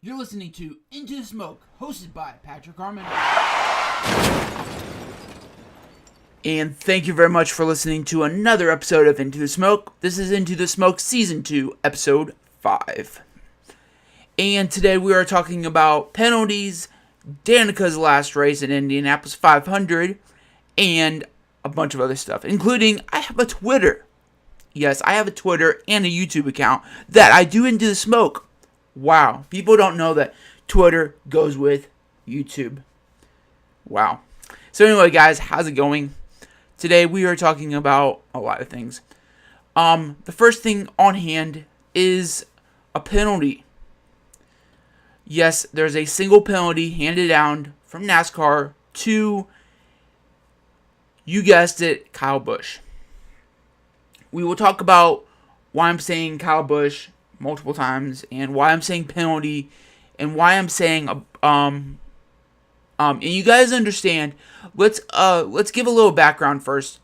You're listening to Into the Smoke, hosted by Patrick Harmon. And thank you very much for listening to another episode of Into the Smoke. This is Into the Smoke Season 2, Episode 5. And today we are talking about penalties, Danica's last race in Indianapolis 500, and a bunch of other stuff, including I have a Twitter. Yes, I have a Twitter and a YouTube account that I do Into the Smoke. Wow, people don't know that Twitter goes with YouTube. Wow. So anyway, guys, how's it going? Today we are talking about a lot of things. The first thing on hand is a penalty. Yes, there's a single penalty handed down from NASCAR to, you guessed it, Kyle Busch. We will talk about why I'm saying Kyle Busch multiple times, and why I'm saying penalty, and why I'm saying and you guys understand. Let's give a little background first.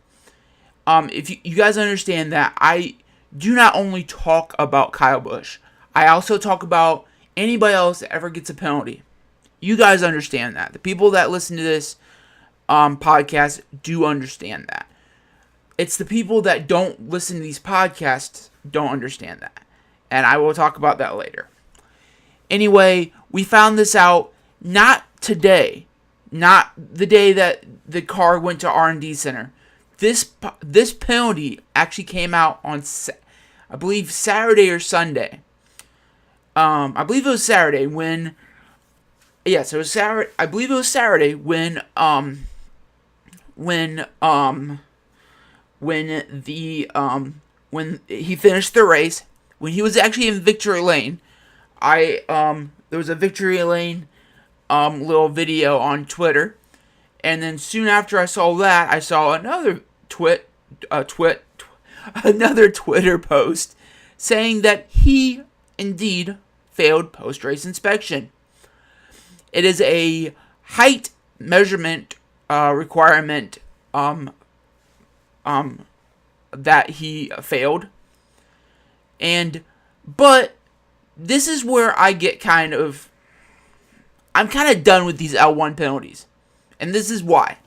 If you guys understand that I do not only talk about Kyle Busch, I also talk about anybody else that ever gets a penalty. You guys understand that. The people that listen to this podcast do understand that. It's the people that don't listen to these podcasts don't understand that. And I will talk about that later. Anyway, we found this out not today. Not the day that the car went to R&D Center. This penalty actually came out on, I believe, Saturday or Sunday. I believe it was Saturday when... Yes, it was Saturday. I believe it was Saturday when he finished the race. When he was actually in Victory Lane, there was a Victory Lane little video on Twitter, and then soon after I saw that, I saw another another Twitter post saying that he indeed failed post-race inspection. It is a height measurement requirement that he failed. But this is where I get I'm kind of done with these L1 penalties. And this is why.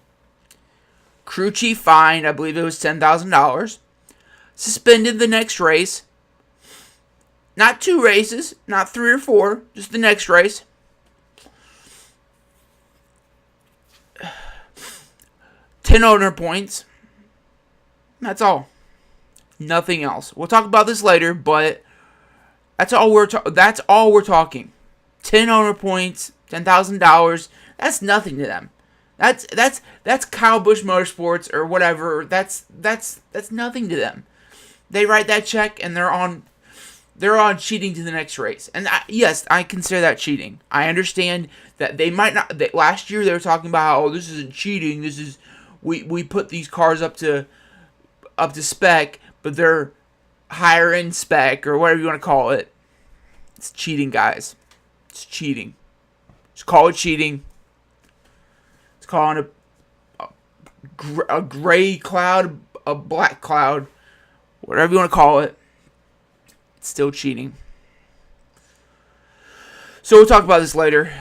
Crew chief fined, I believe it was $10,000. Suspended the next race. Not 2 races, not 3 or 4, just the next race. 10 owner points. That's all. Nothing else. We'll talk about this later, but that's all we're talking. 10 owner points, $10,000. That's nothing to them. That's Kyle Busch Motorsports or whatever. That's nothing to them. They write that check and they're on cheating to the next race. And yes, I consider that cheating. I understand that they might not. That last year they were talking about, oh, this isn't cheating. This is we put these cars up to spec. But they're higher in spec, or whatever you want to call it. It's cheating, guys. It's cheating. Just call it cheating. It's calling a gray cloud, a black cloud, whatever you want to call it. It's still cheating. So we'll talk about this later,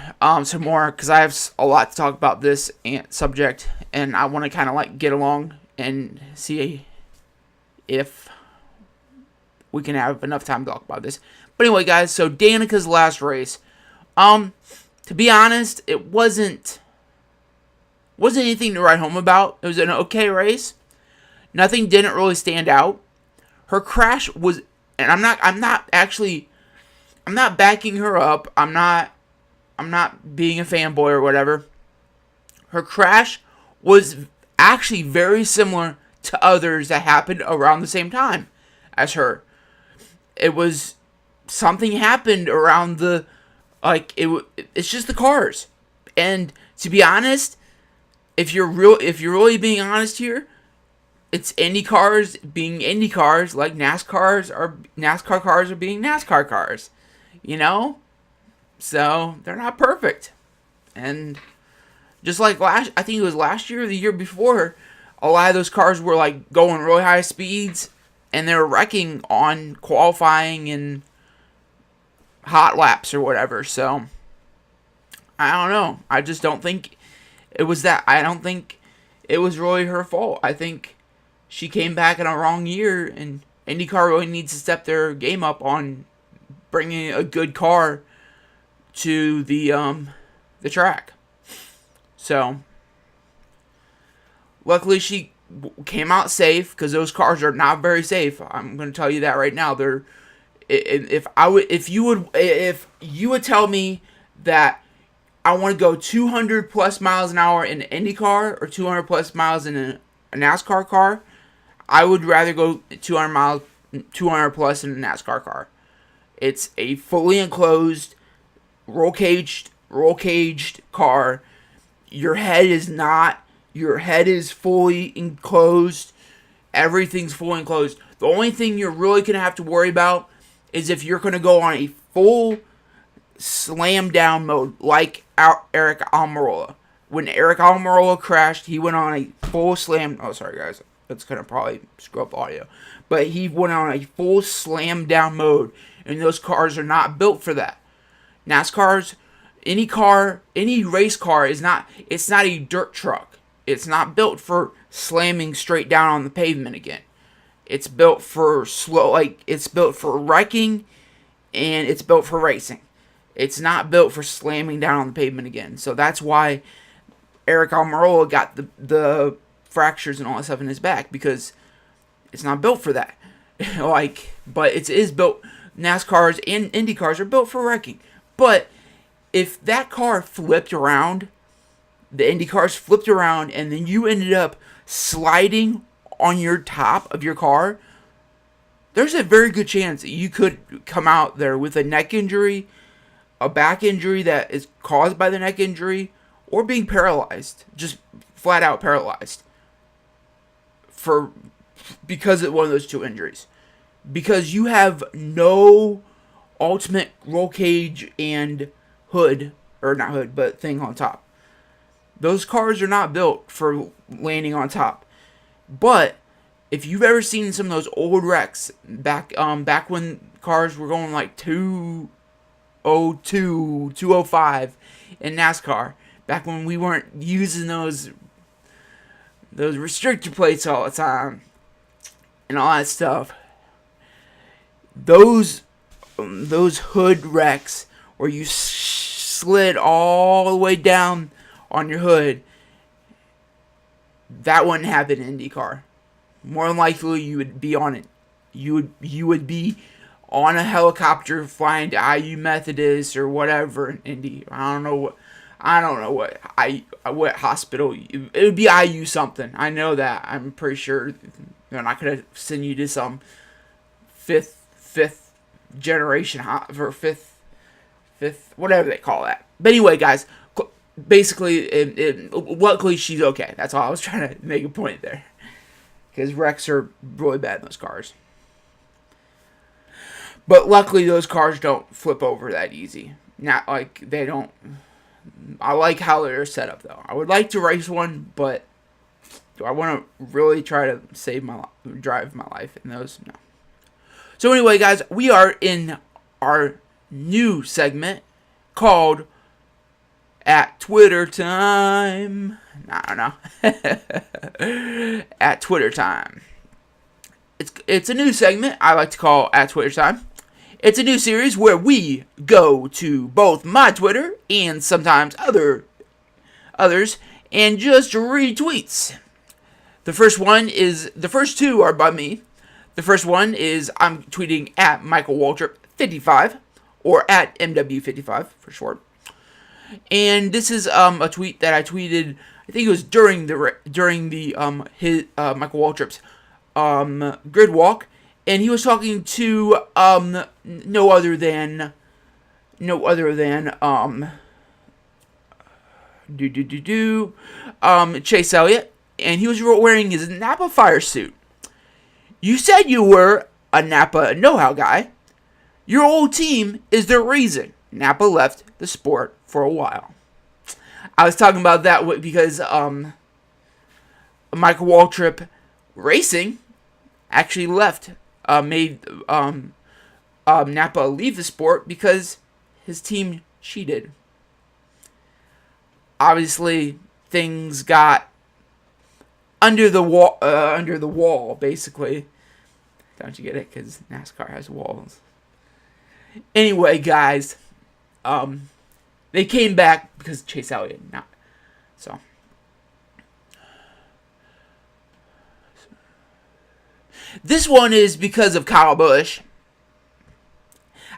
some more, because I have a lot to talk about this subject, and I want to kind of get along and see if we can have enough time to talk about this. But anyway, guys, so Danica's last race. To be honest, it wasn't anything to write home about. It was an okay race. Nothing didn't really stand out. Her crash was, and I'm not backing her up. I'm not being a fanboy or whatever. Her crash was actually very similar to others that happened around the same time as her. It was something happened around it's just the cars. And to be honest, if you're really being honest here, it's Indy cars being Indy cars like NASCAR cars are being NASCAR cars. You know? So they're not perfect. And just like I think it was last year or the year before, a lot of those cars were going really high speeds, and they were wrecking on qualifying and hot laps or whatever. So I don't know. I just don't think it was that. I don't think it was really her fault. I think she came back in a wrong year, and IndyCar really needs to step their game up on bringing a good car to the track. So luckily she came out safe, because those cars are not very safe. I'm going to tell you that right now. They're if you would tell me that I want to go 200 plus miles an hour in an Indy car or 200 plus miles in a NASCAR car, I would rather go 200 plus in a NASCAR car. It's a fully enclosed, roll caged car. Your head is fully enclosed. Everything's fully enclosed. The only thing you're really going to have to worry about is if you're going to go on a full slam down mode like Aric Almirola. When Aric Almirola crashed, he went on a full slam. Oh, sorry guys, that's going to probably screw up the audio. But he went on a full slam down mode, and those cars are not built for that. NASCAR's, any race car it's not a dirt truck. It's not built for slamming straight down on the pavement again. It's built for it's built for wrecking, and it's built for racing. It's not built for slamming down on the pavement again. So that's why Aric Almirola got the fractures and all that stuff in his back, because it's not built for that. But it is built. NASCARs and Indy cars are built for wrecking. But if that car flipped around, the Indy cars flipped around, and then you ended up sliding on your top of your car, there's a very good chance that you could come out there with a neck injury, a back injury that is caused by the neck injury, or being paralyzed, just flat out paralyzed because of one of those two injuries. Because you have no ultimate roll cage and hood, or not hood, but thing on top. Those cars are not built for landing on top. But if you've ever seen some of those old wrecks back when cars were going like 202, 205 in NASCAR, back when we weren't using those restrictor plates all the time and all that stuff, those hood wrecks where you slid all the way down on your hood, that wouldn't happen in IndyCar. More than likely, you would be on it. You would be on a helicopter flying to IU Methodist or whatever in Indy. I don't know what hospital. It would be IU something. I know that. I'm pretty sure they're not gonna send you to some fifth generation or fifth whatever they call that. But anyway, guys, basically, luckily she's okay. That's all I was trying to make a point there. Because wrecks are really bad in those cars. But luckily those cars don't flip over that easy. Not like they don't. I like how they're set up though. I would like to race one, but do I want to really try to drive my life in those? No. So anyway, guys, we are in our new segment called At Twitter Time. I don't know. At Twitter Time. It's a new segment I like to call At Twitter Time. It's a new series where we go to both my Twitter and sometimes others and just read tweets. The first two are by me. The first one is I'm tweeting at Michael Waltrip 55 or at MW55 for short. And this is a tweet that I tweeted. I think it was during the Michael Waltrip's grid walk, and he was talking to no other than Chase Elliott, and he was wearing his Napa fire suit. You said you were a Napa know-how guy. Your old team is the reason Napa left the sport for a while. I was talking about that because Michael Waltrip Racing actually left, made Napa leave the sport because his team cheated. Obviously, things got under the wall, basically. Don't you get it? Because NASCAR has walls. Anyway, guys, they came back because Chase Elliott, not so. This one is because of Kyle Busch.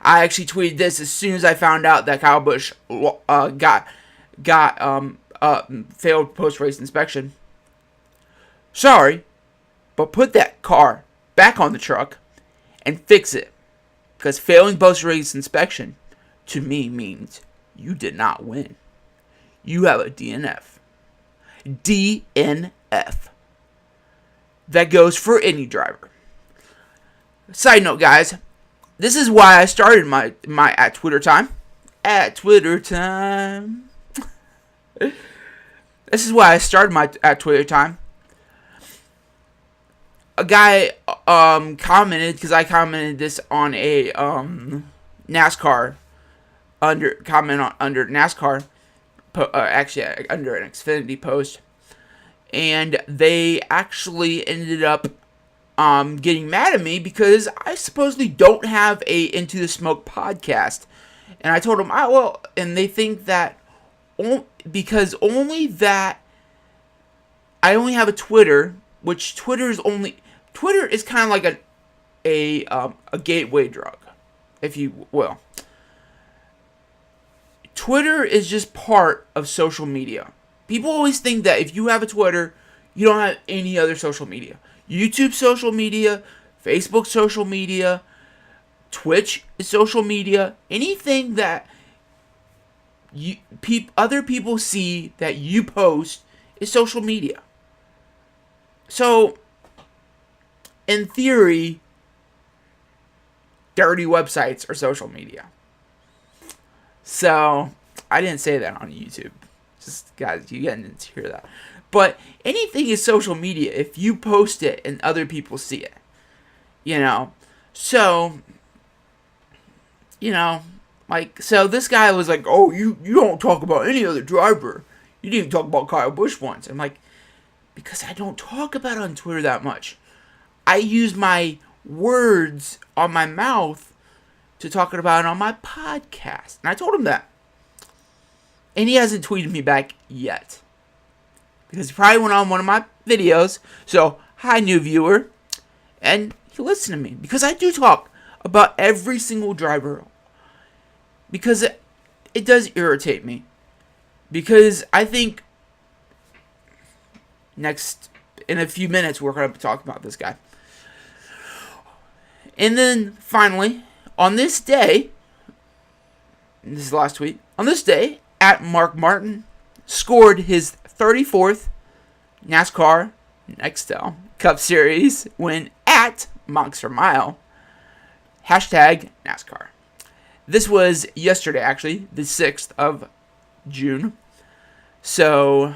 I actually tweeted this as soon as I found out that Kyle Busch got failed post-race inspection. Sorry, but put that car back on the truck and fix it. Because failing post-race inspection, to me, means you did not win. You have a DNF. DNF. That goes for any driver. Side note, guys, this is why I started my at Twitter time. At Twitter time. This is why I started my at Twitter time. A guy commented, because I commented this on a NASCAR under NASCAR, actually under an Xfinity post, and they actually ended up getting mad at me because I supposedly don't have a Into the Smoke podcast, and I told them, and they think that because only that I only have a Twitter, which Twitter is kind of like a gateway drug, if you will. Twitter is just part of social media. People always think that if you have a Twitter, you don't have any other social media. YouTube social media, Facebook social media, Twitch is social media. Anything that other people see that you post is social media. So, in theory, dirty websites are social media. So, I didn't say that on YouTube. Just, guys, you didn't hear that. But anything is social media if you post it and other people see it. So, so this guy was like, oh, you don't talk about any other driver. You didn't talk about Kyle Busch once. I'm like, because I don't talk about it on Twitter that much. I use my words on my mouth to talk about it on my podcast. And I told him that. And he hasn't tweeted me back yet. Because he probably went on one of my videos. So, hi, new viewer. And he listened to me. Because I do talk about every single driver. Because it does irritate me. Because I think in a few minutes, we're going to talk about this guy. And then, finally, on this day, this is the last tweet, on this day, at Mark Martin scored his 34th NASCAR Nextel Cup Series win at Monster Mile. Hashtag NASCAR. This was yesterday, actually, the 6th of June. So,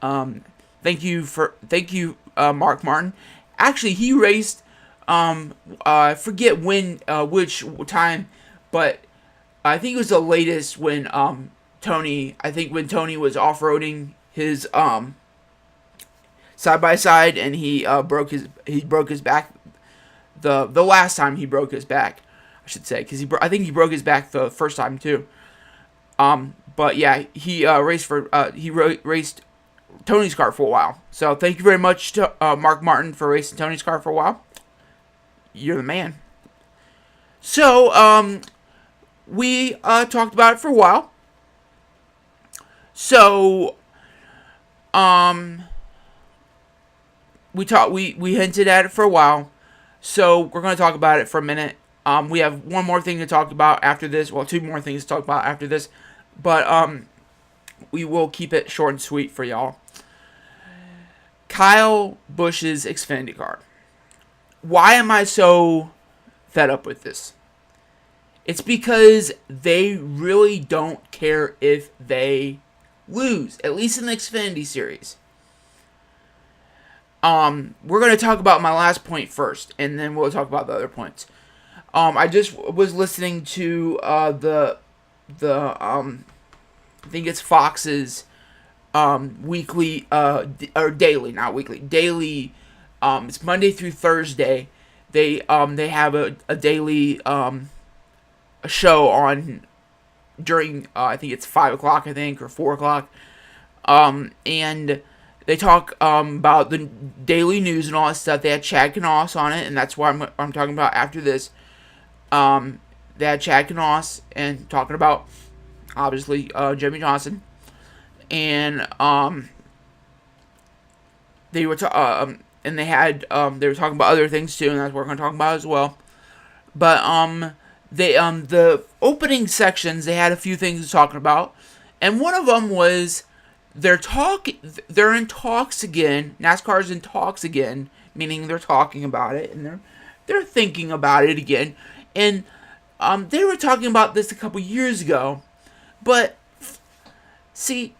thank you, Mark Martin. Actually, he raced, I forget which time, but I think it was the latest when, Tony was off-roading his, side-by-side, and he broke his back, the last time he broke his back, I should say, because I think he broke his back the first time, too. But yeah, he raced Tony's car for a while. So thank you very much to Mark Martin for racing Tony's car for a while. You're the man. So we talked about it for a while. So we hinted at it for a while. So we're going to talk about it for a minute. We have one more thing to talk about after this. Well, two more things to talk about after this. But we will keep it short and sweet for y'all. Kyle Busch's Xfinity car. Why am I so fed up with this? It's because they really don't care if they lose, at least in the Xfinity series. We're going to talk about my last point first, and then we'll talk about the other points. I just was listening to I think it's Fox's weekly or daily, not weekly, daily. It's Monday through Thursday. They have a daily a show on during I think it's 5 o'clock, I think, or 4 o'clock. And they talk about the daily news and all that stuff. They had Chad Knaus on it, and that's what I'm talking about after this. They had Chad Knaus and talking about obviously Jimmy Johnson, and they were and they were talking about other things too, and that's what we're going to talk about as well. But they the opening sections, they had a few things talking about, and one of them was they're in talks again. NASCAR's in talks again, meaning they're talking about it and they're thinking about it again. And they were talking about this a couple years ago, but see,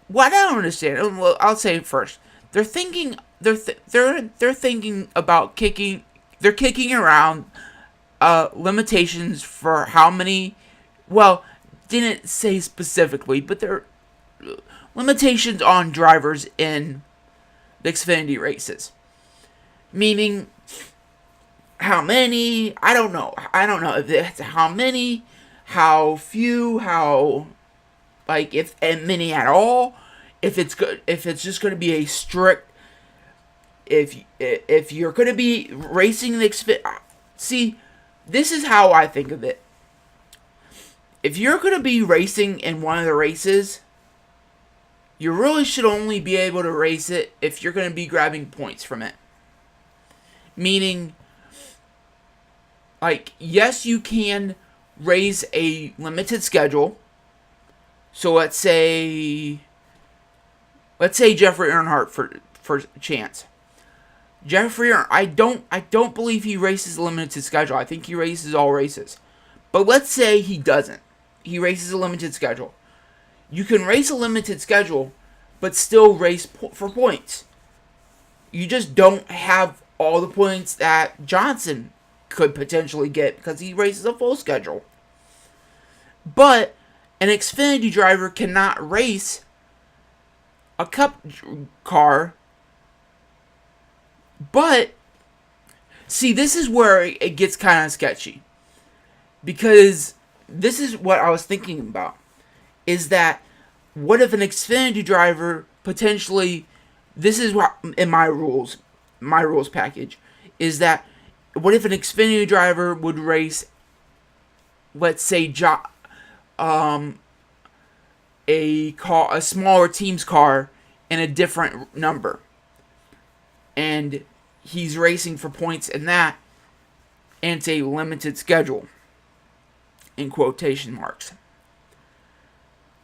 what I don't understand. Well, I'll say it first. They're thinking about kicking. They're kicking around limitations for how many. Well, didn't say specifically, but they're limitations on drivers in the Xfinity races. Meaning, how many? I don't know if it's how many, how few, how, like, if many at all. If it's good, if it's just going to be a strict. If you're going to be racing the Xfinity, see, this is how I think of it. If you're going to be racing in one of the races, you really should only be able to race it if you're going to be grabbing points from it. Meaning, like, yes, you can race a limited schedule. So let's say Jeffrey Earnhardt for chance. Jeffrey Earnhardt, I don't believe he races a limited schedule. I think he races all races. But let's say he doesn't. He races a limited schedule. You can race a limited schedule, but still race for points. You just don't have all the points that Johnson could potentially get because he races a full schedule. But an Xfinity driver cannot race a Cup car. But, see, this is where it gets kind of sketchy. Because this is what I was thinking about. Is that, what if an Xfinity driver potentially, this is what, in my rules package, is that, what if an Xfinity driver would race, let's say, a smaller team's car in a different number, and he's racing for points in that, and it's a limited schedule, in quotation marks.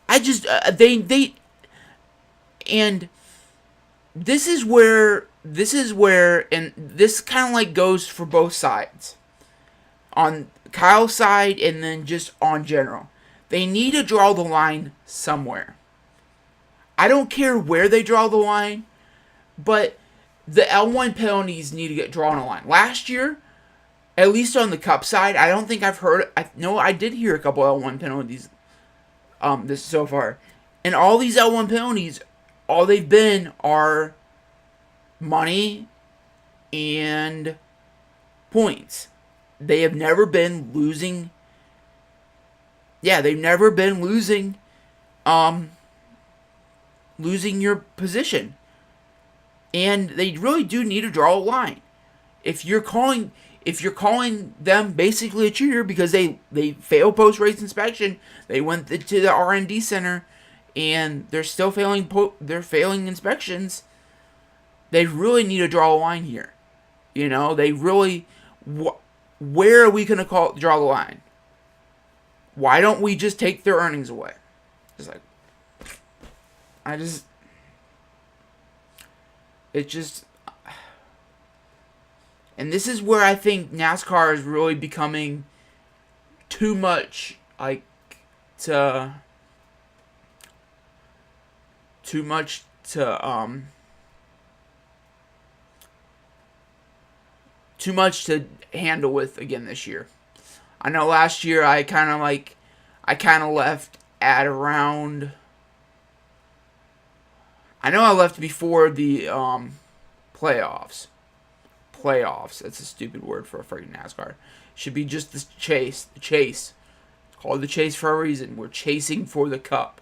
I just, and this is where, and this kind of like goes for both sides. On Kyle's side, and then just on general. They need to draw the line somewhere. I don't care where they draw the line, but the L1 penalties need to get drawn a line. Last year, at least on the Cup side, I don't think I've heard. I did hear a couple L1 penalties this so far. And all these L1 penalties, all they've been are money and points. They have never been losing. Yeah, they've never been losing your position. And they really do need to draw a line. If you're calling them basically a cheater because they failed post-race inspection, they went to the R&D center and they're still failing inspections, they really need to draw a line here. You know, they really, where are we going to draw the line? Why don't we just take their earnings away? It's like, and this is where I think NASCAR is really becoming too much to handle with again this year. I know last year I kind of left at around. I know I left before the playoffs. Playoffs. That's a stupid word for a freaking NASCAR. Should be just the chase. The chase. It's called the chase for a reason. We're chasing for the cup.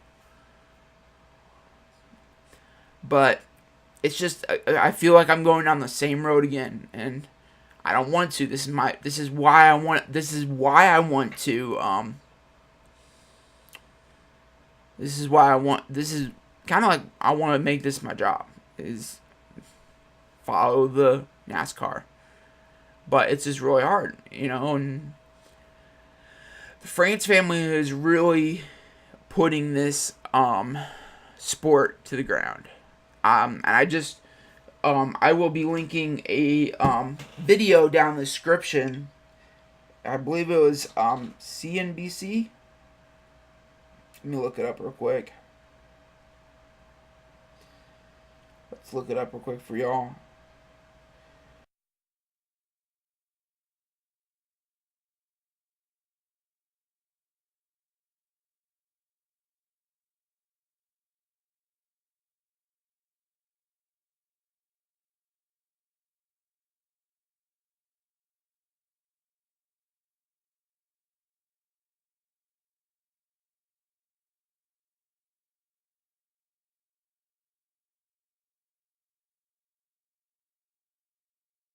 But it's just I feel like I'm going down the same road again, and I don't want to. This is why I want to. This is kind of like I want to make this my job. Is follow the NASCAR, but it's just really hard, And the France family is really putting this sport to the ground. And I will be linking a video down the description. I believe it was CNBC. Let me look it up real quick. Let's look it up real quick for y'all.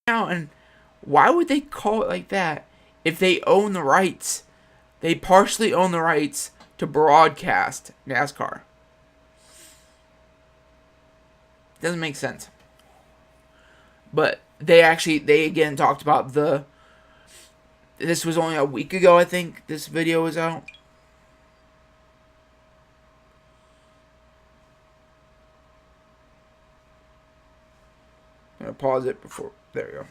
Now, and why would they call it like that if they own the rights? They partially own the rights to broadcast NASCAR. Doesn't make sense. But they again talked about this was only a week ago, I think this video was out. I'm gonna pause it before. There we go.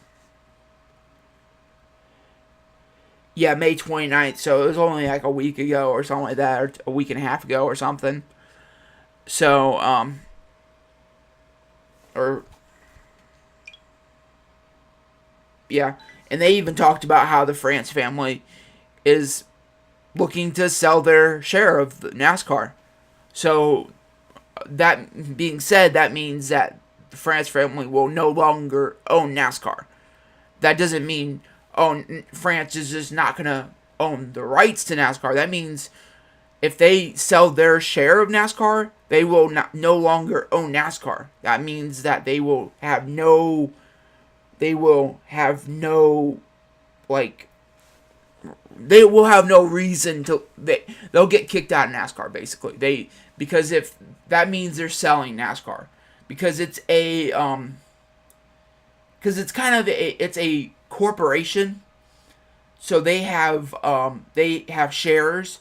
Yeah, May 29th, so it was only like a week ago or something like that, or a week and a half ago or something. So, yeah, and they even talked about how the France family is looking to sell their share of the NASCAR. So, that being said, that means that the France family will no longer own NASCAR. That doesn't mean France is just not going to own the rights to NASCAR. That means if they sell their share of NASCAR, they will no longer own NASCAR. That means that they will have no reason to they'll get kicked out of NASCAR basically. Because if that means they're selling NASCAR because it's kind of it's a corporation, so they have shares,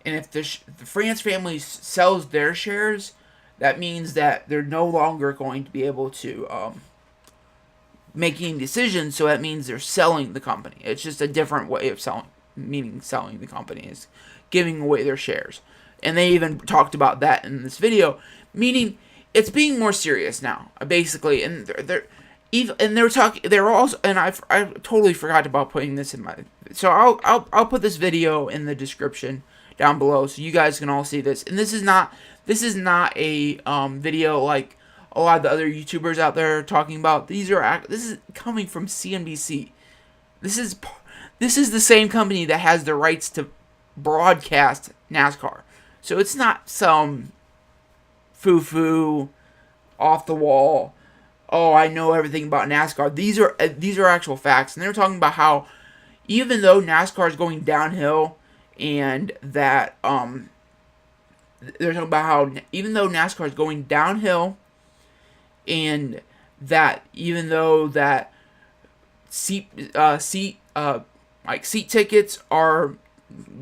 and if the France family sells their shares, that means that they're no longer going to be able to making decisions. So that means they're selling the company. It's just a different way of selling, meaning selling the company is giving away their shares. And they even talked about that in this video, meaning it's being more serious now, basically. And they're talking. They're also, and I totally forgot about putting this in my. So I'll put this video in the description down below, so you guys can all see this. And this is not a video like a lot of the other YouTubers out there are talking about. This is coming from CNBC. This is the same company that has the rights to broadcast NASCAR. So it's not some foo-foo, off the wall, oh, I know everything about NASCAR. These are actual facts. And they're talking about how even though NASCAR is going downhill, and that they're talking about how even though NASCAR is going downhill, and that even though that seat tickets are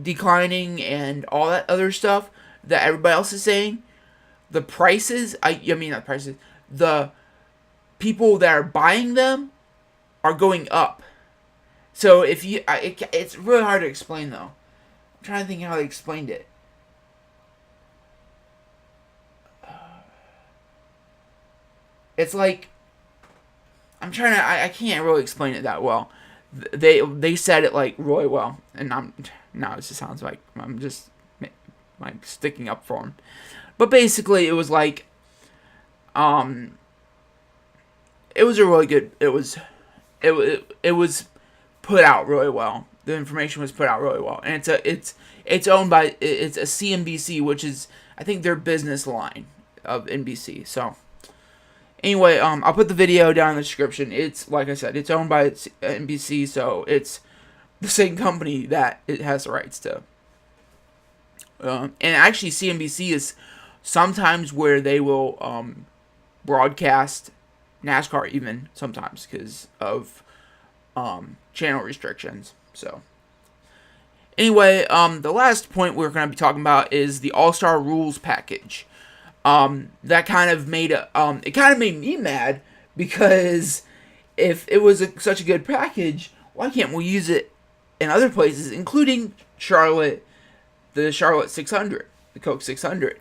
declining and all that other stuff that everybody else is saying, the prices, the people that are buying them are going up. So if you, it's really hard to explain though. I'm trying to think how they explained it. It's like, I can't really explain it that well. they said it like really well, and now it just sounds like I'm just like sticking up for him. But basically, it was like, it was a really good. It was put out really well. The information was put out really well, and it's owned by, it's a CNBC, which is, I think, their business line of NBC. So anyway, I'll put the video down in the description. It's, like I said, it's owned by NBC, so it's the same company that it has the rights to. And actually, CNBC is sometimes where they will broadcast NASCAR, even sometimes, because of channel restrictions. So anyway, the last point we're going to be talking about is the All-Star Rules package. That kind of made it kind of made me mad, because if it was such a good package, why can't we use it in other places, including Charlotte, the Charlotte 600, the Coke 600?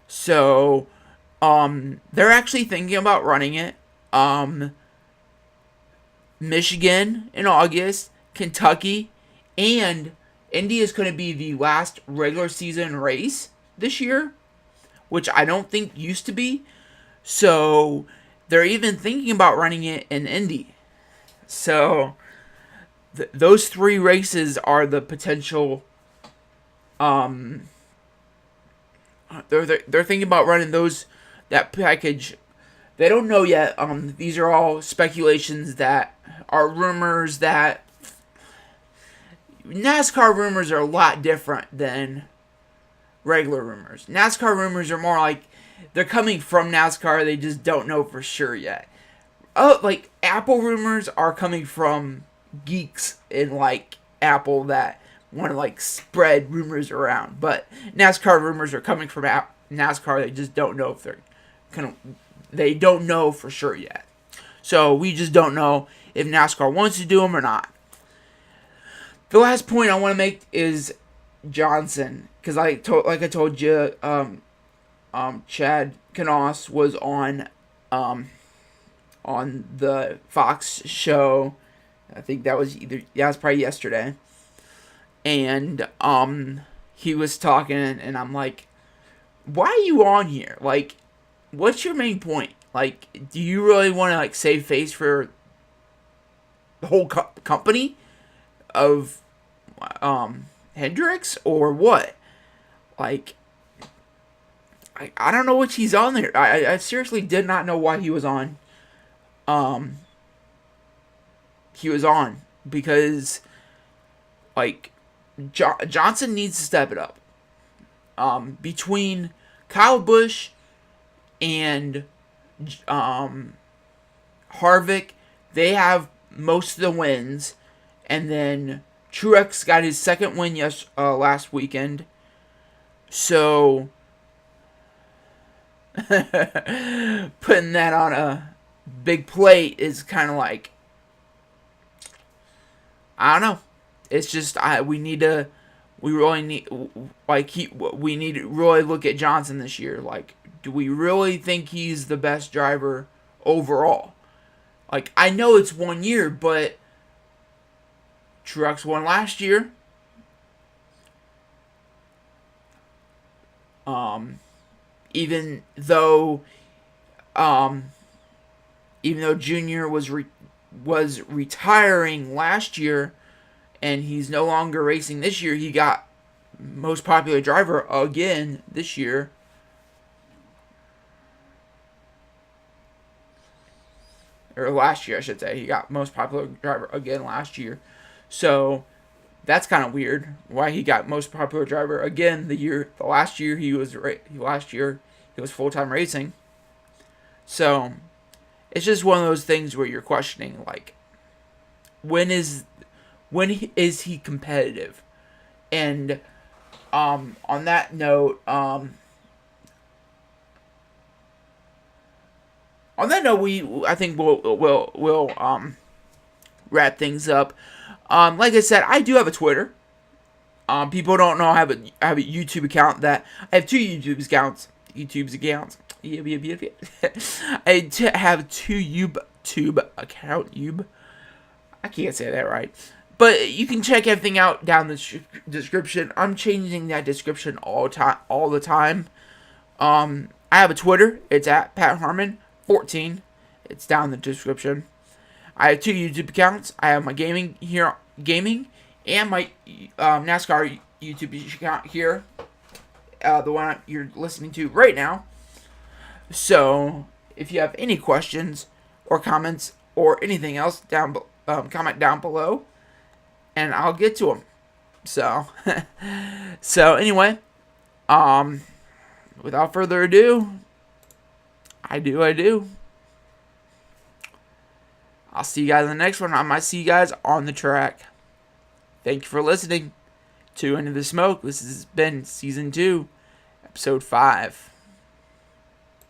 So they're actually thinking about running it. Michigan in August, Kentucky, and Indy is going to be the last regular season race this year, which I don't think used to be. So they're even thinking about running it in Indy. So those three races are the potential. They're thinking about running that package. They don't know yet. These are all speculations that are rumors. That NASCAR rumors are a lot different than regular rumors. NASCAR rumors are more like they're coming from NASCAR. They just don't know for sure yet. Oh, like Apple rumors are coming from geeks in like Apple that want to like spread rumors around. But NASCAR rumors are coming from NASCAR. They just don't know if they're they don't know for sure yet. So we just don't know if NASCAR wants to do them or not. The last point I want to make is Johnson, because I told you, Chad Knaus was on the Fox show. I think that was it was probably yesterday, and he was talking, and I'm like, why are you on here? Like, what's your main point? Like, do you really want to like save face for the whole company of Hendricks, or what? Like, I don't know what he's on there. I seriously did not know why he was on. He was on because like Johnson needs to step it up. Between Kyle Busch and Harvick, they have most of the wins, and then Truex got his second win last weekend. So putting that on a big plate is kind of like, I don't know. It's just we need to really look at Johnson this year. Like, do we really think he's the best driver overall? Like, I know it's 1 year, but Truex won last year. Even though Junior was retiring last year, and he's no longer racing this year, he got most popular driver again this year. Or last year, I should say. He got most popular driver again last year. So that's kind of weird. Why he got most popular driver again the last year he was full-time racing. So it's just one of those things where you're questioning, like, when is he competitive? And on that note, I think we'll wrap things up. Like I said, I do have a Twitter. People don't know I have a YouTube account. I have two YouTube accounts. I have two YouTube account. I can't say that right. But you can check everything out down the description. I'm changing that description all the time. I have a Twitter. It's at PatHarmon14. It's down in the description. I have 2 YouTube accounts. I have my gaming, and my NASCAR YouTube account here. The one you're listening to right now. So, if you have any questions or comments or anything else, comment down below, and I'll get to them. So, anyway, without further ado, I do. I'll see you guys in the next one. I might see you guys on the track. Thank you for listening to Into the Smoke. This has been Season 2, Episode 5.